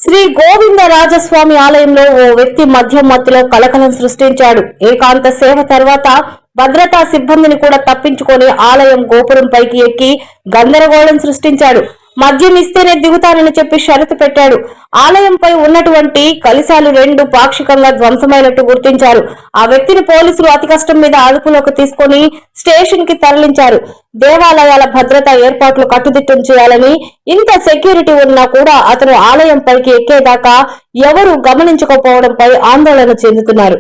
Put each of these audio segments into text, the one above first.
శ్రీ గోవిందరాజస్వామి ఆలయంలో ఓ వ్యక్తి మద్యం మత్తులో కలకలం సృష్టించాడు. ఏకాంత సేవ తర్వాత భద్రతా సిబ్బందిని కూడా తప్పించుకొని ఆలయం గోపురం పైకి ఎక్కి గందరగోళం సృష్టించాడు. మద్యం ఇస్తేనే దిగుతానని చెప్పి షరతు పెట్టాడు. ఆలయంపై ఉన్నటువంటి కలశాలు 2 పాక్షికంగా ధ్వంసమైనట్టు గుర్తించారు. ఆ వ్యక్తిని పోలీసులు అతి కష్టం మీద అదుపులోకి తీసుకుని స్టేషన్ కి తరలించారు. దేవాలయాల భద్రతా ఏర్పాట్లు కట్టుదిట్టం చేయాలని, ఇంత సెక్యూరిటీ ఉన్నా కూడా అతను ఆలయం పైకి ఎక్కేదాకా ఎవరూ గమనించకపోవడంపై ఆందోళన చెందుతున్నారు.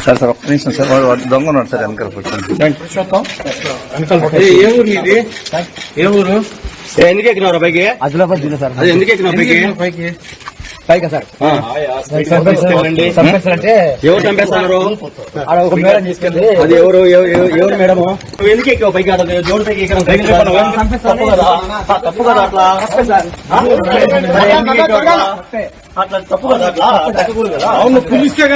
సార్ ఒక్క నిమిషం సార్, వాడు దొంగ ఉన్నాడు సార్ వెనకాల ఏ ఊరు మీది? ఏ ఊరు? ఎందుకు ఎక్కినవరా పైకి? ఆదిలాబాద్ జిల్లా సార్. అది ఎందుకు ఎక్కినావు పైకి? పైకా సార్ అంటే ఎవరు చంపేస్తున్నారు? ఆడ ఒక మేడం తీసుకెళ్ళి అది ఎవరు ఎవరు మేడము? నువ్వు ఎందుకు ఎక్కావు పైకి? దేవుడి పైకి ఎక్కినావు. తప్పు కదా, తప్పు కదా అట్లా అట్లా తప్పు కదా, అట్లా అవును.